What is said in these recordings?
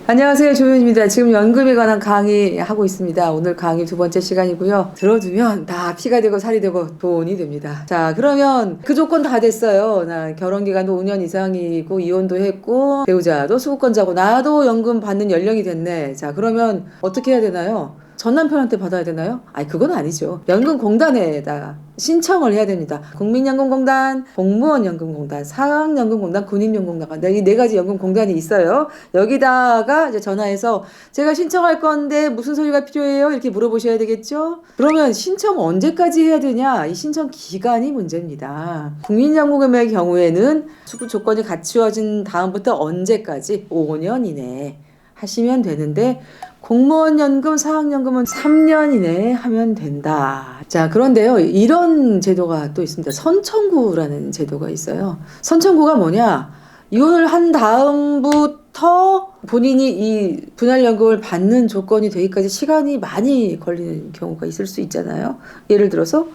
안녕하세요, 조윤입니다. 지금 연금에 관한 강의 하고 있습니다. 오늘 강의 두 번째 시간이고요. 들어두면 다 피가 되고 살이 되고 돈이 됩니다. 자, 그러면 그 조건 다 됐어요. 나 결혼 기간도 5년 이상이고 이혼도 했고 배우자도 수급권자고 나도 연금 받는 연령이 됐네. 자, 그러면 어떻게 해야 되나요? 전 남편한테 받아야 되나요? 아니, 그건 아니죠. 연금공단에다 신청을 해야 됩니다. 국민연금공단, 공무원연금공단, 사학연금공단, 군인연금공단, 이 네 가지 연금공단이 있어요. 여기다가 이제 전화해서 제가 신청할 건데 무슨 서류가 필요해요? 이렇게 물어보셔야 되겠죠? 그러면 신청 언제까지 해야 되냐? 이 신청 기간이 문제입니다. 국민연금의 경우에는 수급 조건이 갖추어진 다음부터 언제까지? 5년 이내에 하시면 되는데 공무원 연금, 사학연금은 3년 이내에 하면 된다. 자, 그런데요, 이런 제도가 또 있습니다. 선청구라는 제도가 있어요. 선청구가 뭐냐? 이혼을 한 다음부터 본인이 이 분할연금을 받는 조건이 되기까지 시간이 많이 걸리는 경우가 있을 수 있잖아요. 예를 들어서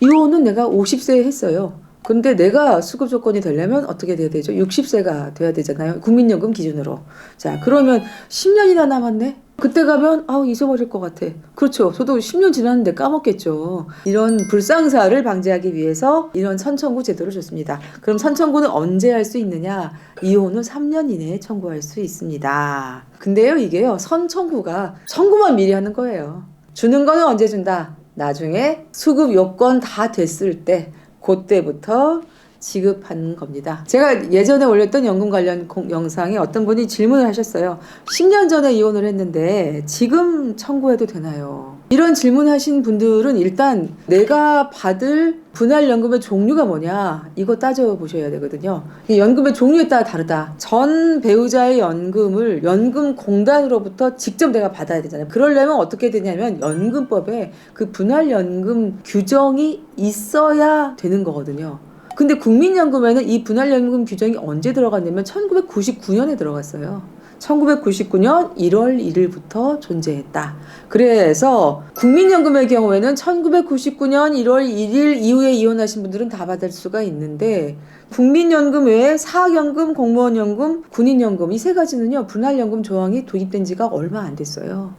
이혼은 내가 50세에 했어요. 근데 내가 수급 조건이 되려면 어떻게 돼야 되죠? 60세가 돼야 되잖아요. 국민연금 기준으로. 자, 그러면 10년이나 남았네? 그때 가면 잊어버릴 것 같아. 그렇죠. 저도 10년 지났는데 까먹겠죠. 이런 불상사를 방지하기 위해서 이런 선청구 제도를 줬습니다. 그럼 선청구는 언제 할 수 있느냐? 이혼은 3년 이내에 청구할 수 있습니다. 근데요, 이게요, 선청구가 청구만 미리 하는 거예요. 주는 거는 언제 준다? 나중에 수급 요건 다 됐을 때 그때부터 지급하는 겁니다. 제가 예전에 올렸던 연금 관련 영상에 어떤 분이 질문을 하셨어요. 10년 전에 이혼을 했는데 지금 청구해도 되나요? 이런 질문하신 분들은 일단 내가 받을 분할연금의 종류가 뭐냐 이거 따져보셔야 되거든요. 연금의 종류에 따라 다르다. 전 배우자의 연금을 연금공단으로부터 직접 내가 받아야 되잖아요. 그러려면 어떻게 되냐면 연금법에 그 분할연금 규정이 있어야 되는 거거든요. 근데 국민연금에는 이 분할연금 규정이 언제 들어갔냐면 1999년에 들어갔어요. 1999년 1월 1일부터 존재했다. 그래서 국민연금의 경우에는 1999년 1월 1일 이후에 이혼하신 분들은 다 받을 수가 있는데 국민연금 외에 사학연금, 공무원연금, 군인연금 이 세 가지는요. 분할연금 조항이 도입된 지가 얼마 안 됐어요.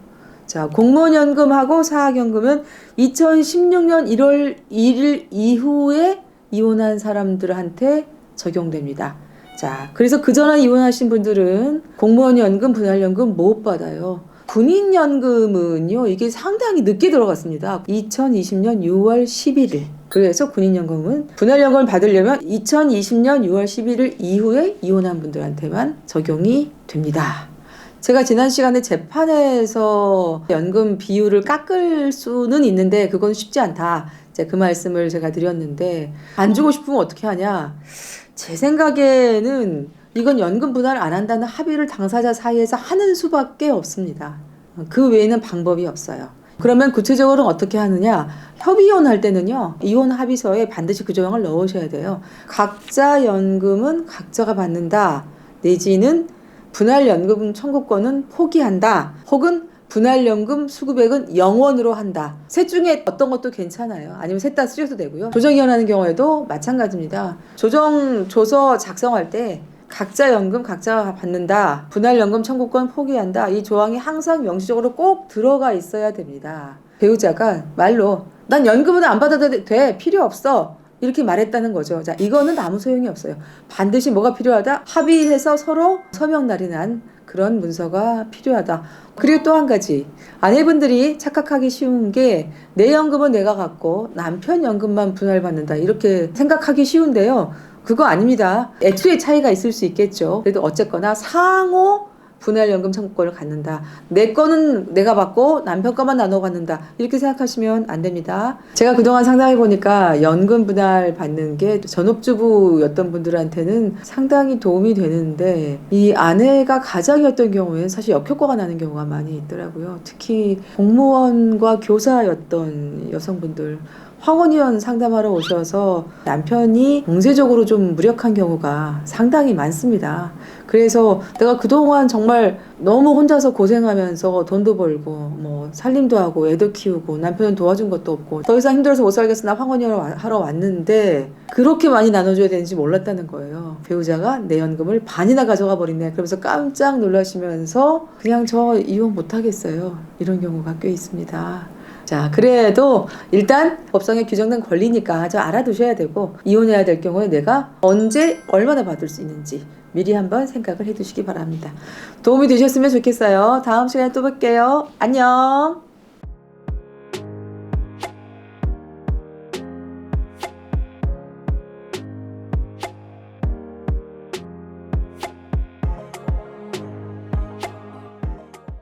자, 공무원연금하고 사학연금은 2016년 1월 1일 이후에 이혼한 사람들한테 적용됩니다. 자, 그래서 그전에 이혼하신 분들은 공무원 연금, 분할연금 못 받아요. 군인연금은요, 이게 상당히 늦게 들어갔습니다. 2020년 6월 11일. 그래서 군인연금은 분할연금을 받으려면 2020년 6월 11일 이후에 이혼한 분들한테만 적용이 됩니다. 제가 지난 시간에 재판에서 연금 비율을 깎을 수는 있는데 그건 쉽지 않다. 그 말씀을 제가 드렸는데 안 주고 싶으면 어떻게 하냐? 제 생각에는 이건 연금 분할 안 한다는 합의를 당사자 사이에서 하는 수밖에 없습니다. 그 외에는 방법이 없어요. 그러면 구체적으로는 어떻게 하느냐? 협의이혼 할 때는요. 이혼 합의서에 반드시 그 조항을 넣으셔야 돼요. 각자 연금은 각자가 받는다. 내지는 분할연금 청구권은 포기한다. 혹은 분할연금 수급액은 0원으로 한다. 셋 중에 어떤 것도 괜찮아요. 아니면 셋 다 쓰셔도 되고요. 조정이혼하는 경우에도 마찬가지입니다. 조정조서 작성할 때 각자 연금 각자가 받는다. 분할연금 청구권 포기한다. 이 조항이 항상 명시적으로 꼭 들어가 있어야 됩니다. 배우자가 말로 난 연금은 안 받아도 돼. 필요 없어. 이렇게 말했다는 거죠. 자, 이거는 아무 소용이 없어요. 반드시 뭐가 필요하다? 합의해서 서로 서명 날인한 그런 문서가 필요하다. 그리고 또 한 가지. 아내분들이 착각하기 쉬운 게 내 연금은 내가 갖고 남편 연금만 분할받는다. 이렇게 생각하기 쉬운데요. 그거 아닙니다. 애초에 차이가 있을 수 있겠죠. 그래도 어쨌거나 상호 분할연금 청구권을 갖는다. 내 거는 내가 받고 남편 거만 나눠 갖는다. 이렇게 생각하시면 안 됩니다. 제가 그동안 상담해 보니까 연금 분할 받는 게 전업주부였던 분들한테는 상당히 도움이 되는데 이 아내가 가장이었던 경우에는 사실 역효과가 나는 경우가 많이 있더라고요. 특히 공무원과 교사였던 여성분들 황혼이혼 상담하러 오셔서 남편이 경제적으로 좀 무력한 경우가 상당히 많습니다. 그래서 내가 그동안 정말 너무 혼자서 고생하면서 돈도 벌고 뭐 살림도 하고 애도 키우고 남편은 도와준 것도 없고 더 이상 힘들어서 못 살겠어 나 황혼이혼을 하러 왔는데 그렇게 많이 나눠줘야 되는지 몰랐다는 거예요. 배우자가 내 연금을 반이나 가져가 버리네. 그러면서 깜짝 놀라시면서 그냥 저 이혼 못하겠어요. 이런 경우가 꽤 있습니다. 자, 그래도 일단 법상에 규정된 권리니까 저 알아두셔야 되고 이혼해야 될 경우에 내가 언제 얼마나 받을 수 있는지 미리 한번 생각을 해두시기 바랍니다. 도움이 되셨으면 좋겠어요. 다음 시간에 또 뵐게요. 안녕.